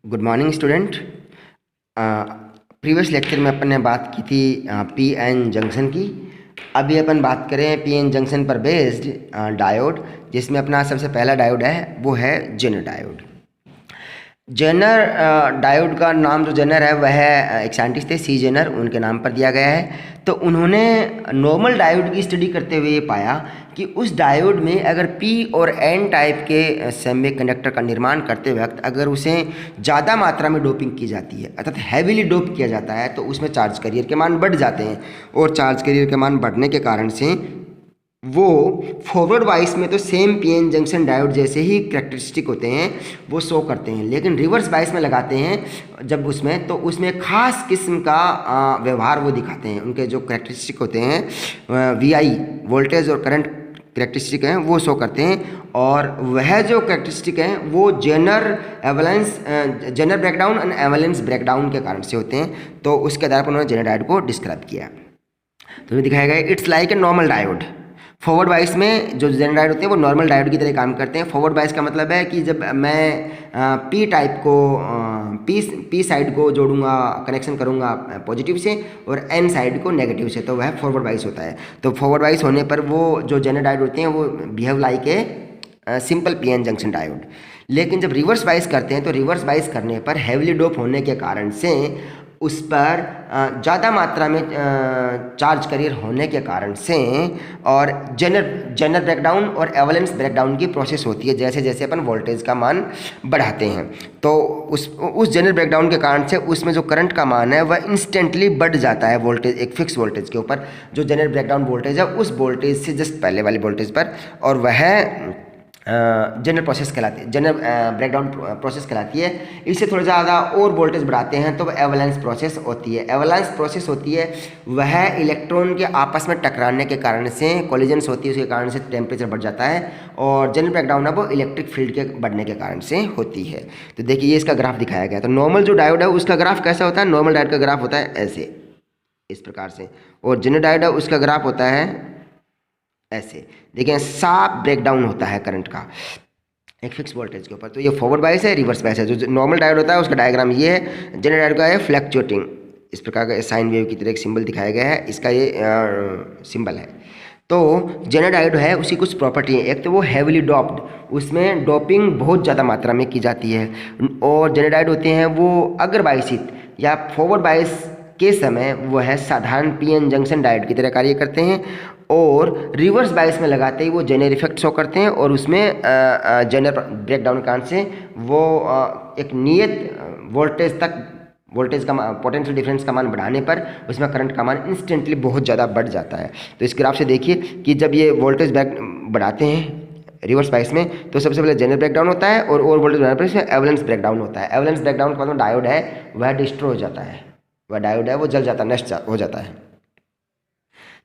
Good morning student. Previous lecture में अपन ने बात की थी पी एन जंक्शन की। अभी अपन बात करें पी एन जंक्शन पर बेस्ड डायोड, जिसमें अपना सबसे पहला डायोड है वो है जेनर डायोड। जेनर डायोड का नाम जो जेनर है वह एक साइंटिस्ट थे, सी जेनर, उनके नाम पर दिया गया है। तो उन्होंने नॉर्मल डायोड की स्टडी करते हुए ये पाया कि उस डायोड में अगर पी और एन टाइप के सेमीकंडक्टर का निर्माण करते वक्त अगर उसे ज़्यादा मात्रा में डोपिंग की जाती है, अर्थात हैवीली डोप किया जाता है, तो उसमें चार्ज कैरियर के मान बढ़ जाते हैं। और चार्ज कैरियर के मान बढ़ने के कारण से वो फॉरवर्ड वाइस में तो सेम पीएन जंक्शन डायोड जैसे ही कैरेक्टरिस्टिक होते हैं, वो शो करते हैं। लेकिन रिवर्स बाइस में लगाते हैं जब उसमें, तो उसमें खास किस्म का व्यवहार वो दिखाते हैं। उनके जो कैरेक्टरिस्टिक होते हैं वीआई, वोल्टेज और करंट कैरेक्टरिस्टिक हैं, वो शो करते हैं। और वह जो कैरेक्टरिस्टिक हैं वो Zener breakdown and avalanche breakdown के कारण से होते हैं। तो उसके आधार पर उन्होंने जेनर डायोड को डिस्क्राइब किया। तो दिखाया गया it's like a normal diode. Forward बाइस में जो जेनर डायोड होते हैं वो नॉर्मल डायोड की तरह काम करते हैं। फॉरवर्ड बाइस का मतलब है कि जब मैं पी टाइप को पी साइड को जोड़ूंगा, कनेक्शन करूंगा पॉजिटिव से, और एन साइड को नेगेटिव से, तो वह फॉरवर्ड बाइस होता है। तो फॉरवर्ड बाइस होने पर वो जो जेनर डायोड होते हैं वो behave like a simple P N junction diode. लेकिन जब रिवर्स बाइस करते हैं तो रिवर्स बाइस करने पर हैवीली डोप होने के कारण से उस पर ज़्यादा मात्रा में चार्ज कैरियर होने के कारण से और जेनर ब्रेकडाउन और एवलेंस ब्रेकडाउन की प्रोसेस होती है जैसे जैसे अपन वोल्टेज का मान बढ़ाते हैं। तो उस जेनर ब्रेकडाउन के कारण से उसमें जो करंट का मान है वह इंस्टेंटली बढ़ जाता है वोल्टेज, एक फिक्स वोल्टेज के ऊपर। जो जेनर ब्रेकडाउन वोल्टेज है उस वोल्टेज से जस्ट पहले वाली वोल्टेज पर, और वह जनरल प्रोसेस कहलाती है, जनरल ब्रेकडाउन प्रोसेस कहलाती है। इससे थोड़ा ज़्यादा और वोल्टेज बढ़ाते हैं तो एवलांस प्रोसेस होती है। एवलांस प्रोसेस होती है वह इलेक्ट्रॉन के आपस में टकराने के कारण से, कोलिजन्स होती है, उसके कारण से टेम्परेचर बढ़ जाता है। और जनरल ब्रेकडाउन है वो इलेक्ट्रिक फील्ड के बढ़ने के कारण से होती है। तो देखिए ये इसका ग्राफ दिखाया गया। तो नॉर्मल जो डायोड है उसका ग्राफ कैसा होता है? नॉर्मल डायोड का ग्राफ होता है ऐसे, इस प्रकार से। और जनरल डायोड है उसका ग्राफ होता है ऐसे। देखिए साफ ब्रेकडाउन होता है करंट का एक फिक्स वोल्टेज के ऊपर। तो ये फॉरवर्ड बायस है, रिवर्स बायस है। जो नॉर्मल डायोड होता है उसका डायग्राम ये है। जनरल डायोड का है फ्लक्चुएटिंग, इस प्रकार का साइन वेव की तरह एक सिंबल दिखाया गया है, इसका ये सिंबल है। तो जनरल डायोड है उसकी कुछ प्रॉपर्टी है। एक तो वो हैवीली डोप्ड, उसमें डोपिंग बहुत ज़्यादा मात्रा में की जाती है। और जनरल डायोड होते हैं वो अगर बायसित या फॉरवर्ड बायस के समय वो है साधारण पीएन जंक्शन डायोड की तरह कार्य करते हैं। और रिवर्स बायस में लगाते ही वो जेनर इफेक्ट शो करते हैं, और उसमें जेनर ब्रेकडाउन के कारण से वो एक नियत वोल्टेज तक, वोल्टेज का पोटेंशियल डिफरेंस का मान बढ़ाने पर उसमें करंट का मान इंस्टेंटली बहुत ज़्यादा बढ़ जाता है। तो इस ग्राफ से देखिए कि जब ये वोल्टेज बढ़ाते हैं रिवर्स बायस में तो सबसे पहले जेनर ब्रेकडाउन होता है, और वोल्टेज बढ़ाने पर इसमें एवलेंस ब्रेकडाउन होता है। एवलेंस ब्रेकडाउन का मतलब डायोड है वह डिस्ट्रॉय हो जाता है, वह डायोड है वो जल जाता है, नष्ट हो जाता है।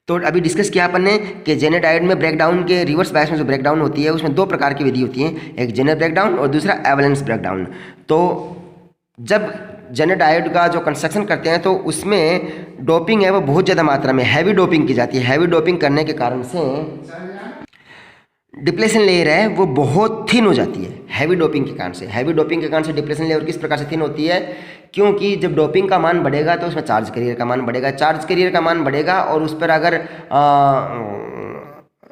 तो अभी डिस्कस किया अपन ने कि जेनर डायोड में ब्रेकडाउन के रिवर्स बायस में जो ब्रेकडाउन होती है उसमें दो प्रकार की विधि होती है, एक जेनर ब्रेकडाउन और दूसरा एवलेंस ब्रेकडाउन। तो जब जेनर डायोड का जो कंस्ट्रक्शन करते हैं तो उसमें डोपिंग है वो बहुत ज़्यादा मात्रा में हैवी डोपिंग की जाती है। हैवी डोपिंग करने के कारण से डिप्लेशन लेयर है वो बहुत थिन हो जाती है हैवी डोपिंग के कारण से। हैवी डोपिंग के कारण से डिप्लेशन लेयर किस प्रकार से थिन होती है? क्योंकि जब डोपिंग का मान बढ़ेगा तो उसमें चार्ज कैरियर का मान बढ़ेगा, चार्ज कैरियर का मान बढ़ेगा, और उस पर अगर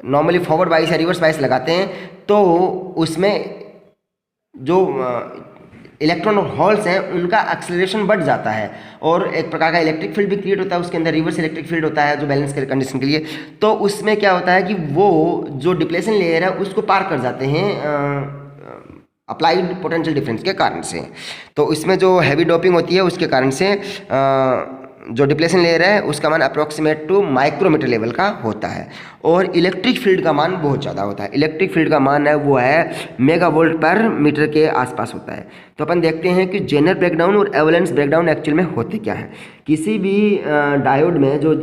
नॉर्मली फॉरवर्ड बायस या रिवर्स बायस लगाते हैं तो उसमें जो इलेक्ट्रॉन और होल्स हैं उनका एक्सेलरेशन बढ़ जाता है, और एक प्रकार का इलेक्ट्रिक फील्ड भी क्रिएट होता है उसके अंदर, रिवर्स इलेक्ट्रिक फील्ड होता है जो बैलेंस कंडीशन के लिए। तो उसमें क्या होता है कि वो जो डिप्लेशन लेयर है उसको पार कर जाते हैं अप्लाइड पोटेंशियल डिफरेंस के कारण से। तो इसमें जो हैवी डोपिंग होती है उसके कारण से जो डिप्लेशन लेयर है उसका मान अप्रोक्सीमेट टू माइक्रोमीटर लेवल का होता है, और इलेक्ट्रिक फील्ड का मान बहुत ज़्यादा होता है। इलेक्ट्रिक फील्ड का मान है वो है मेगावोल्ट पर मीटर के आसपास होता है। तो अपन देखते हैं कि जेनर ब्रेकडाउन और एवलेंस ब्रेकडाउन एक्चुअल में होते क्या है। किसी भी डायोड में जो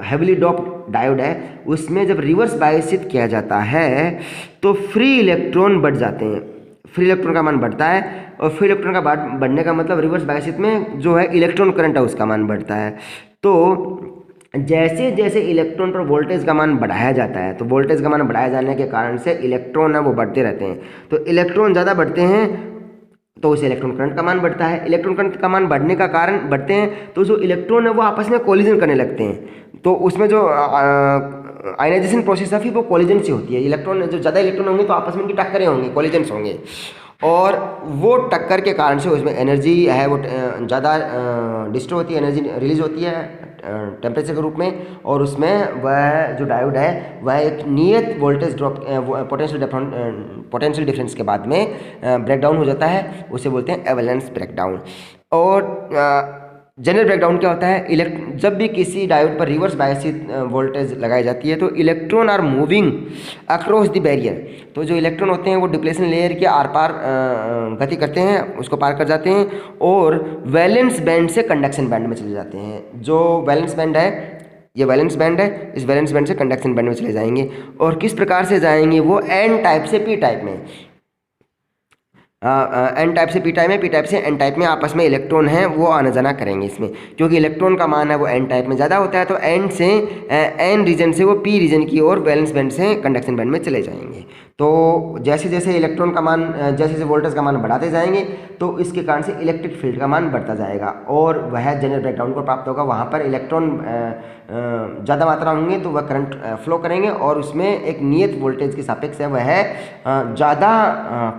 हैवीली डोप्ड डायोड है उसमें जब रिवर्स बायसित किया जाता है तो फ्री इलेक्ट्रॉन बढ़ जाते हैं, फ्री इलेक्ट्रॉन का मान बढ़ता है। और फ्री इलेक्ट्रॉन का बढ़ने का मतलब रिवर्स बायसित में जो है इलेक्ट्रॉन करंट है उसका मान बढ़ता है। तो जैसे जैसे इलेक्ट्रॉन पर वोल्टेज का मान बढ़ाया जाता है तो वोल्टेज का मान बढ़ाया जाने के कारण से इलेक्ट्रॉन है वो बढ़ते रहते हैं। तो इलेक्ट्रॉन ज़्यादा बढ़ते हैं तो उससे इलेक्ट्रॉन करंट का मान बढ़ता है। इलेक्ट्रॉन करंट का मान बढ़ने का कारण बढ़ते हैं तो जो इलेक्ट्रॉन है वो आपस में कोलिजन करने लगते हैं, तो उसमें जो आयनाइजेशन प्रोसेस है फिर वो कोलिजन से होती है। इलेक्ट्रॉन जो ज़्यादा इलेक्ट्रॉन होंगे तो आपस में उनकी टक्करें होंगी, कोलिजन्स होंगे, और वो टक्कर के कारण से उसमें एनर्जी है वो ज़्यादा डिस्ट्रॉय होती है, एनर्जी रिलीज होती है टेम्परेचर के रूप में, और उसमें वह जो डायोड है वह एक नियत वोल्टेज ड्रॉप पोटेंशियल डिफरेंस के बाद में ब्रेकडाउन हो जाता है, उसे बोलते हैं एवलेंस ब्रेकडाउन। और जनरल ब्रेकडाउन क्या होता है, जब भी किसी डायोड पर रिवर्स बायसिस वोल्टेज लगाई जाती है तो electron are moving across the barrier, तो जो इलेक्ट्रॉन होते हैं वो डिप्लेशन लेयर के आर पार गति करते हैं, उसको पार कर जाते हैं और वैलेंस बैंड से कंडक्शन बैंड में चले जाते हैं। जो वैलेंस बैंड है, ये वैलेंस बैंड है, इस वैलेंस बैंड से कंडक्शन बैंड में चले जाएंगे। और किस प्रकार से जाएंगे वो, एन टाइप से पी टाइप में, एन टाइप से पी टाइप में, पी टाइप से एन टाइप में आपस में इलेक्ट्रॉन हैं वो आना जाना करेंगे इसमें, क्योंकि इलेक्ट्रॉन का मान है वो एन टाइप में ज़्यादा होता है, तो एन से एन रीजन से वो पी रीजन की ओर वैलेंस बैंड से कंडक्शन बैंड में चले जाएंगे। तो जैसे जैसे इलेक्ट्रॉन का मान, जैसे जैसे वोल्टेज का मान बढ़ाते जाएंगे तो इसके कारण से इलेक्ट्रिक फील्ड का मान बढ़ता जाएगा और वह जनरल ब्रेकडाउन को प्राप्त होगा। वहाँ पर इलेक्ट्रॉन ज़्यादा मात्रा होंगे तो वह करंट फ्लो करेंगे और उसमें एक नियत वोल्टेज के सापेक्ष है वह ज़्यादा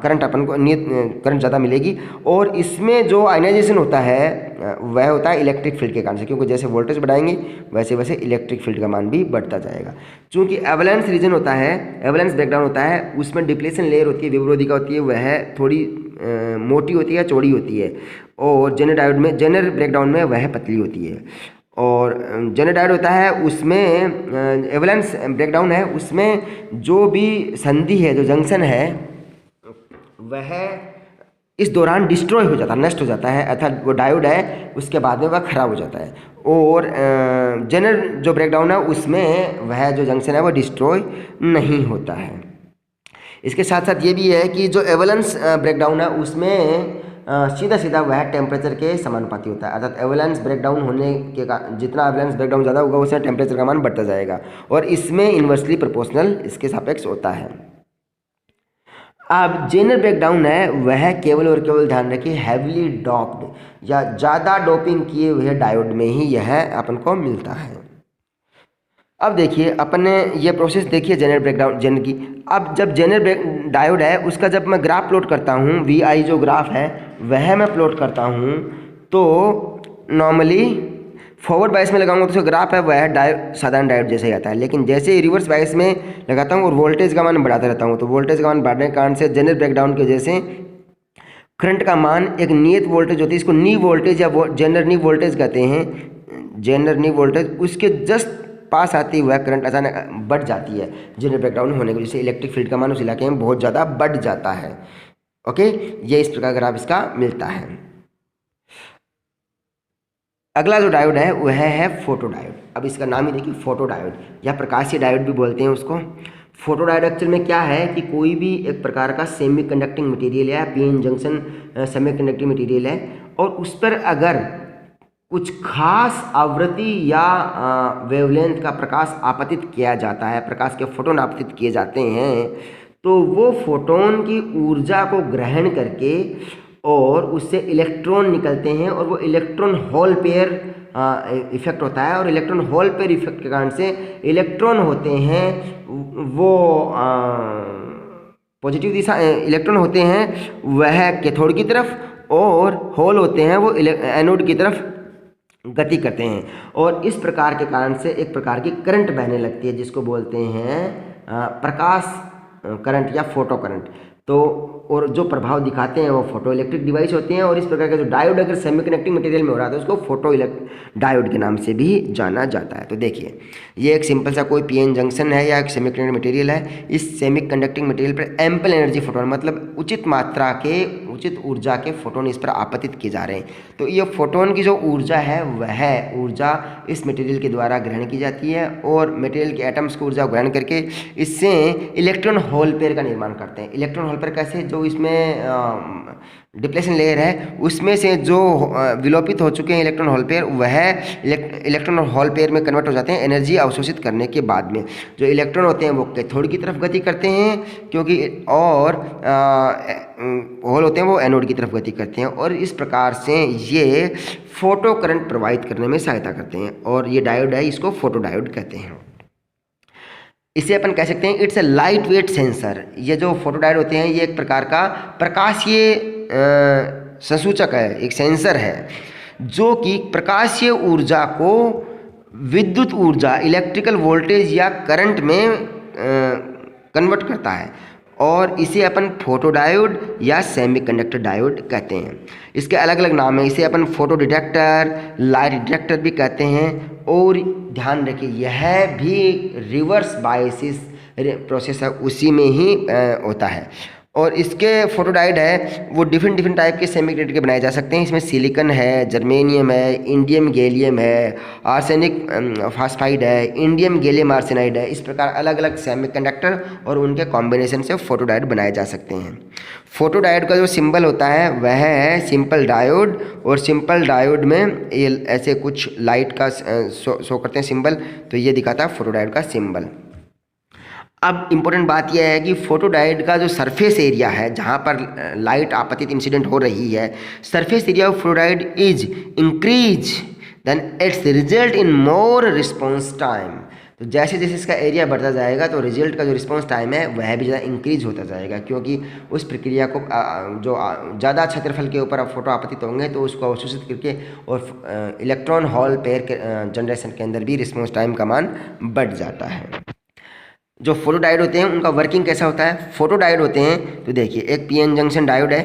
करंट अपन को नियत करंट ज़्यादा मिलेगी। और इसमें जो आयनाइजेशन होता है वह होता है इलेक्ट्रिक फील्ड के कारण से, क्योंकि जैसे वोल्टेज बढ़ाएंगे वैसे वैसे इलेक्ट्रिक फील्ड का मान भी बढ़ता जाएगा। चूँकि एवलेंस रीजन होता है, एवलेंस ब्रेकडाउन होता है, उसमें डिप्लेशन लेयर होती है, विवरोधिका होती है, वह थोड़ी मोटी होती है, चौड़ी होती है, और जेनर डायोड में, जेनर ब्रेकडाउन में वह पतली होती है। और जेनर डायोड होता है उसमें एवलेंस ब्रेकडाउन है, उसमें जो भी संधि है, जो जंक्शन है वह इस दौरान डिस्ट्रॉय हो जाता है, नष्ट हो जाता है, अर्थात वो डायोड है उसके बाद में वह खराब हो जाता है। और जेनर जो ब्रेकडाउन है उसमें वह जो जंक्शन है वो डिस्ट्रॉय नहीं होता है। इसके साथ साथ ये भी है कि जो एवलेंस ब्रेकडाउन है उसमें सीधा सीधा वह टेम्परेचर के समानुपाती होता है, अर्थात एवलेंस ब्रेकडाउन होने के जितना एवलेंस ब्रेकडाउन ज़्यादा होगा उससे टेम्परेचर का मान बढ़ता जाएगा और इसमें इन्वर्सली प्रोपोर्शनल इसके सापेक्ष होता है। अब जेनर ब्रेकडाउन है वह केवल और केवल ध्यान रखिए हैवीली डोप्ड या ज़्यादा डोपिंग किए हुए डायोड में ही यह अपन को मिलता है। अब देखिए अपन ने ये प्रोसेस देखिए जेनर ब्रेकडाउन जेनर की। अब जब जेनर डायोड है उसका जब मैं ग्राफ प्लॉट करता हूँ, वी आई जो ग्राफ है वह मैं प्लॉट करता हूँ, तो नॉर्मली फॉरवर्ड बायस में लगाऊंगा तो जो ग्राफ है वह साधारण डायोड जैसे ही आता है, लेकिन जैसे ही रिवर्स बायस में लगाता हूँ और वोल्टेज का मान बढ़ाता रहता हूँ तो वोल्टेज का मान बढ़ने के कारण से जेनर ब्रेकडाउन की वजह से करंट का मान एक नियत वोल्टेज होती है, इसको नी वोल्टेज या जेनर नी वोल्टेज कहते हैं, जेनर नी वोल्टेज, उसके जस्ट पास आती हुआ करंट अचानक बढ़ जाती है जेनर ब्रेकडाउन होने की वजह से। इलेक्ट्रिक फील्ड का मान उस इलाके में बहुत ज़्यादा बढ़ जाता है। ओके, ये इस प्रकार ग्राफ इसका मिलता है। अगला जो डायोड है वह है फोटो डायोड। अब इसका नाम ही देखिए फोटो डायोड या प्रकाशीय डायोड भी बोलते हैं उसको। फोटो डायोड एक्चुअल में क्या है कि कोई भी एक प्रकार का सेमी कंडक्टिंग मटेरियल है, PN junction semi conducting material है, और उस पर अगर कुछ खास आवृत्ति या वेवलेंथ का प्रकाश आपतित किया जाता है, प्रकाश के फोटोन आपतित किए जाते हैं, तो वो फोटोन की ऊर्जा को ग्रहण करके और उससे इलेक्ट्रॉन निकलते हैं और वो इलेक्ट्रॉन होल पेयर इफेक्ट होता है। और इलेक्ट्रॉन होल पेयर इफेक्ट के कारण से इलेक्ट्रॉन होते हैं वो पॉजिटिव दिशा, इलेक्ट्रॉन होते हैं वह कैथोड की तरफ और होल होते हैं वो एनोड की तरफ गति करते हैं, और इस प्रकार के कारण से एक प्रकार की करंट बहने लगती है जिसको बोलते हैं प्रकाश करंट या फोटो करंट। तो और जो प्रभाव दिखाते हैं वो फोटो इलेक्ट्रिक डिवाइस होते हैं। और इस प्रकार का जो डायोड अगर सेमीकंडक्टिंग मटेरियल में हो रहा है तो उसको फोटो डायोड के नाम से भी जाना जाता है। तो देखिए ये एक सिंपल सा कोई पीएन जंक्शन है या एक सेमीकंडक्टिंग मटेरियल है। इस सेमीकंडक्टिंग मटेरियल पर एम्पल एनर्जी फोटोन, मतलब उचित मात्रा के उचित ऊर्जा के फोटोन इस पर आपतित किए जा रहे हैं। तो ये फोटोन की जो ऊर्जा है वह ऊर्जा इस मटेरियल के द्वारा ग्रहण की जाती है और मटेरियल के एटम्स को ऊर्जा ग्रहण करके इससे इलेक्ट्रॉन होल पेयर का निर्माण करते हैं। इलेक्ट्रॉन होल पेयर कैसे, जो इसमें डिप्लेशन लेयर है उसमें से जो विलोपित हो चुके हैं इलेक्ट्रॉन होल पेयर वह इलेक्ट्रॉन होल पेयर में कन्वर्ट हो जाते हैं एनर्जी अवशोषित करने के बाद में। जो इलेक्ट्रॉन होते हैं वो कैथोड की तरफ गति करते हैं क्योंकि और होल होते हैं वो एनोड की तरफ गति करते हैं और इस प्रकार से ये फोटो करंट प्रोवाइड करने में सहायता करते हैं और ये डायोड है, इसको फोटो डायोड कहते हैं। इसे अपन कह सकते हैं it's a light weight sensor. ये जो फोटो डायोड होते हैं ये एक प्रकार का प्रकाशीय संसूचक है, एक सेंसर है जो कि प्रकाशीय ऊर्जा को विद्युत ऊर्जा, इलेक्ट्रिकल वोल्टेज या करंट में कन्वर्ट करता है और इसे अपन फोटो डायोड या सेमीकंडक्टर डायोड कहते हैं। इसके अलग अलग नाम है, इसे अपन फोटो डिटेक्टर, लाइट डिटेक्टर भी कहते हैं। और ध्यान रखिए यह भी रिवर्स बायसिस प्रोसेस है, उसी में ही होता है। और इसके फोटो डायोड है वो डिफरेंट टाइप के सेमीकंडक्टर के बनाए जा सकते हैं। इसमें सिलिकॉन है, जर्मेनियम है, इंडियम गैलियम है, आर्सेनिक फास्फाइड है, इंडियम गैलियम आर्सेनाइड है। इस प्रकार अलग अलग सेमीकंडक्टर और उनके कॉम्बिनेशन से फोटो डायोड बनाए जा सकते हैं। फोटो डायोड का जो सिंबल होता है वह है सिंपल डायोड और सिंपल डायोड में ये ऐसे कुछ लाइट का शो करते हैं सिंबल, तो ये दिखाता है फोटो डायोड का सिंबल। अब इम्पोर्टेंट बात यह है कि फोटो डायोड का जो सरफेस एरिया है जहाँ पर लाइट आपतित इंसिडेंट हो रही है, surface area of photo diode is increase then its result in more response time. तो जैसे जैसे इसका एरिया बढ़ता जाएगा तो रिजल्ट का जो रिस्पॉन्स टाइम है वह भी ज़्यादा इंक्रीज होता जाएगा, क्योंकि उस प्रक्रिया को जो ज़्यादा क्षेत्रफल के ऊपर फोटो आपतित होंगे तो उसको अवशोषित करके और इलेक्ट्रॉन हॉल पेयर के जनरेशन के अंदर भी रिस्पॉन्स टाइम का मान बढ़ जाता है। जो फोटो डायोड होते हैं उनका वर्किंग कैसा होता है? फोटो डायोड होते हैं तो देखिए एक पीएन जंक्शन डायोड है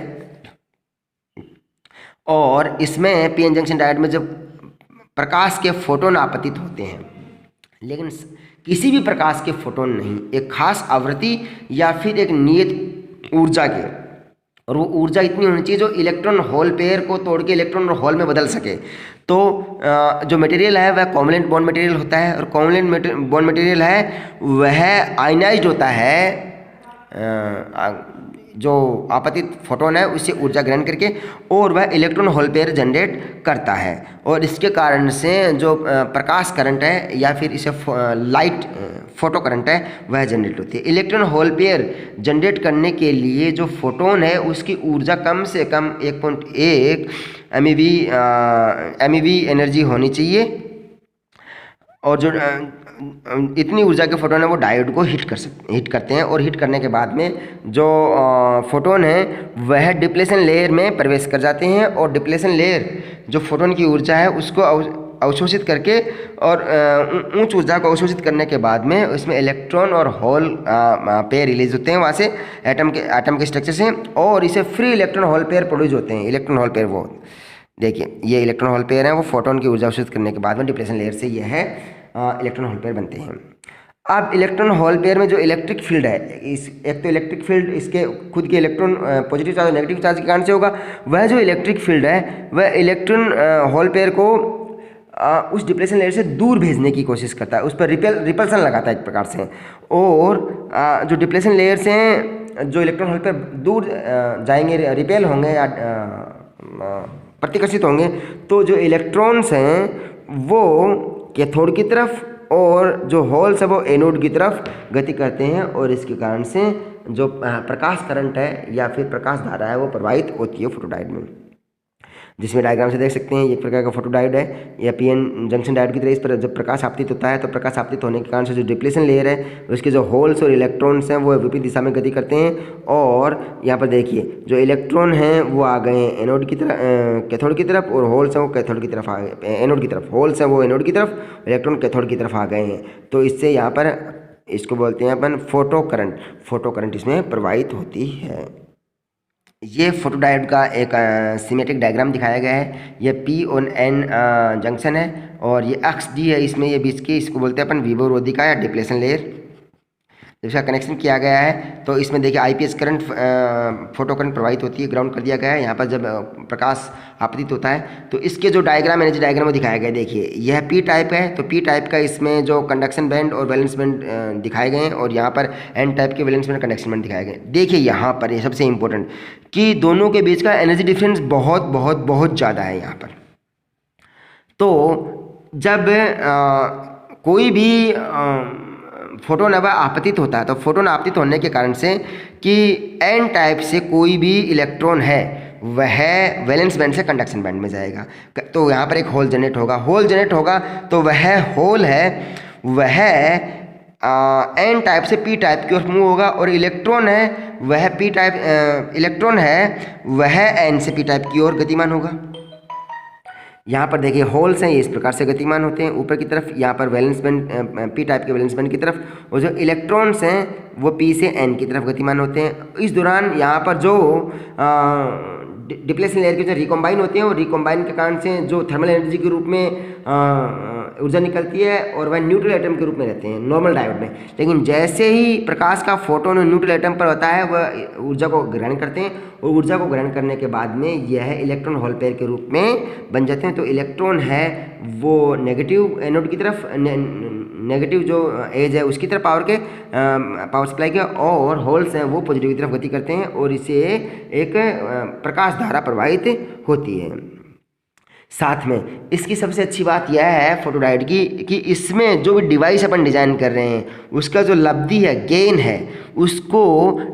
और इसमें पीएन जंक्शन डायोड में जब प्रकाश के फोटोन आपतित होते हैं, लेकिन किसी भी प्रकाश के फोटोन नहीं, एक खास आवृत्ति या फिर एक नियत ऊर्जा के, और वो ऊर्जा इतनी होनी चाहिए जो इलेक्ट्रॉन होल पेयर को तोड़ के इलेक्ट्रॉन और होल में बदल सके। तो जो मटेरियल है वह कोवलेंट बॉन्ड मटेरियल होता है और कोवलेंट बॉन्ड मटेरियल है वह आयनाइज्ड होता है, जो आपतित फोटोन है उससे ऊर्जा ग्रहण करके, और वह इलेक्ट्रॉन होल पेयर जनरेट करता है। और इसके कारण से जो प्रकाश करंट है या फिर इसे लाइट फोटो करंट है वह जनरेट होती है। इलेक्ट्रॉन होल पेयर जनरेट करने के लिए जो फोटोन है उसकी ऊर्जा कम से कम 1.1 MeV एनर्जी होनी चाहिए, और जो इतनी ऊर्जा के फोटोन है वो डायोड को हिट करते हैं, और हिट करने के बाद में जो फोटोन है वह डिप्लेशन लेयर में प्रवेश कर जाते हैं, और डिप्लेशन लेयर जो फोटोन की ऊर्जा है उसको अवशोषित करके और उच्च ऊर्जा को अवशोषित करने के बाद में उसमें इलेक्ट्रॉन और होल पेयर रिलीज होते हैं वहाँ से एटम के स्ट्रक्चर से, और इसे free electron hole pair produce होते हैं। इलेक्ट्रॉन होल पेयर वो देखिए ये इलेक्ट्रॉन होल पेयर है, वो फोटोन की ऊर्जा अवशोषित करने के बाद में डिप्लेशन लेयर से यह है इलेक्ट्रॉन होल पेयर बनते हैं। अब इलेक्ट्रॉन होल पेयर में जो इलेक्ट्रिक फील्ड है, एक तो इलेक्ट्रिक फील्ड इसके खुद के इलेक्ट्रॉन पॉजिटिव चार्ज और नेगेटिव चार्ज के कारण से होगा, वह जो इलेक्ट्रिक फील्ड है वह इलेक्ट्रॉन होल पेयर को उस डिप्लेशन लेयर से दूर भेजने की कोशिश करता है, उस पर रिपल्सन लगाता है एक प्रकार से, और जो डिप्लेशन लेयर से जो इलेक्ट्रॉन होल पेयर दूर जाएंगे, रिपेल होंगे या प्रतिकर्षित होंगे, तो जो इलेक्ट्रॉन्स हैं वो कैथोड की तरफ और जो होल्स है वो एनोड की तरफ गति करते हैं, और इसके कारण से जो प्रकाश करंट है या फिर प्रकाश धारा है वो प्रवाहित होती है फोटो डायोड में। जिसमें डायग्राम से देख सकते हैं एक प्रकार का फोटो डायोड है या पीएन जंक्शन डायोड की तरह। इस पर जब प्रकाश आपतित होता है तो प्रकाश आपतित होने के कारण से जो डिप्लेशन लेयर है उसके जो होल्स और इलेक्ट्रॉन्स हैं वो विपरीत दिशा में गति करते हैं, और यहाँ पर देखिए जो इलेक्ट्रॉन हैं वो आ गए हैं एनोड की तरफ, कैथोड की तरफ, और होल्स हैं वो कैथोड की तरफ आ गए, एनोड की तरफ, होल्स हैं वो एनोड की तरफ, इलेक्ट्रॉन कैथोड की तरफ आ गए हैं। तो इससे यहाँ पर इसको बोलते हैं अपन फोटो करंट इसमें प्रवाहित होती है। ये फोटो डायोड का एक सीमेट्रिक डायग्राम दिखाया गया है। ये P और N जंक्शन है और ये अक्ष डी है, इसमें ये बीच की इसको बोलते हैं अपन विभवरोधिका या डिप्लेशन लेयर। जब इसका कनेक्शन किया गया है तो इसमें देखिए आईपीएस करंट फोटो करंट प्रवाहित होती है, ग्राउंड कर दिया गया है। यहाँ पर जब प्रकाश आपतित होता है तो इसके जो डायग्राम एनर्जी डायग्राम वो दिखाया गया है। देखिए यह पी टाइप है, तो पी टाइप का इसमें जो कंडक्शन बैंड और वैलेंस बैंड दिखाए गए हैं, और यहाँ पर एन टाइप के वैलेंस बैंड कंडक्शन बैंड दिखाए गए। देखिए यहाँ पर ये सबसे इंपॉर्टेंट कि दोनों के बीच का एनर्जी डिफरेंस बहुत बहुत बहुत ज़्यादा है यहाँ पर। तो जब कोई भी फोटोन अब आपतित होता है, तो फोटोन आपतित होने के कारण से कि एन टाइप से कोई भी इलेक्ट्रॉन है वह वैलेंस बैंड से कंडक्शन बैंड में जाएगा। तो यहाँ पर एक होल जनरेट होगा, होल जनरेट होगा तो वह होल है वह एन टाइप से पी टाइप की ओर मूव होगा, और इलेक्ट्रॉन है वह पी टाइप इलेक्ट्रॉन है वह एन से पी टाइप की ओर गतिमान होगा। यहाँ पर देखिए होल्स हैं ये इस प्रकार से गतिमान होते हैं ऊपर की तरफ, यहाँ पर वैलेंस बैंड पी टाइप के वैलेंस बैंड की तरफ, और जो इलेक्ट्रॉन्स हैं वो पी से एन की तरफ गतिमान होते हैं। इस दौरान यहाँ पर जो डिप्लेशन लेयर के जो रिकॉम्बाइन होते हैं, वो रिकॉम्बाइन के कारण से जो थर्मल एनर्जी के रूप में ऊर्जा निकलती है और वह न्यूट्रल एटम के रूप में रहते हैं नॉर्मल डायोड में। लेकिन जैसे ही प्रकाश का फोटोन न्यूट्रल एटम पर होता है वह ऊर्जा को ग्रहण करते हैं, और ऊर्जा को ग्रहण करने के बाद में यह इलेक्ट्रॉन होल पेयर के रूप में बन जाते हैं। तो इलेक्ट्रॉन है वो नेगेटिव एनोड की तरफ नेगेटिव जो एज है उसकी तरफ पावर सप्लाई के, और होल्स हैं वो पॉजिटिव की तरफ गति करते हैं, और इससे एक प्रकाश धारा प्रवाहित होती है। साथ में इसकी सबसे अच्छी बात यह है फोटोडायोड की कि इसमें जो भी डिवाइस अपन डिजाइन कर रहे हैं उसका जो लब्धि है गेन है उसको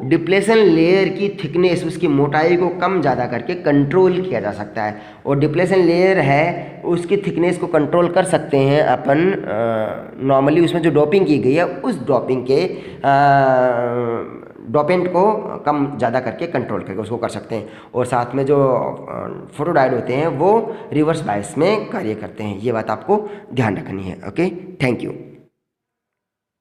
डिप्लेशन लेयर की थिकनेस उसकी मोटाई को कम ज़्यादा करके कंट्रोल किया जा सकता है। और डिप्लेशन लेयर है उसकी थिकनेस को कंट्रोल कर सकते हैं अपन नॉर्मली उसमें जो डोपिंग की गई है उस डोपिंग के डोपेंट को कम ज़्यादा करके कंट्रोल करके उसको कर सकते हैं। और साथ में जो फोटोडायोड होते हैं वो रिवर्स बायस में कार्य करते हैं, ये बात आपको ध्यान रखनी है। Okay, thank you.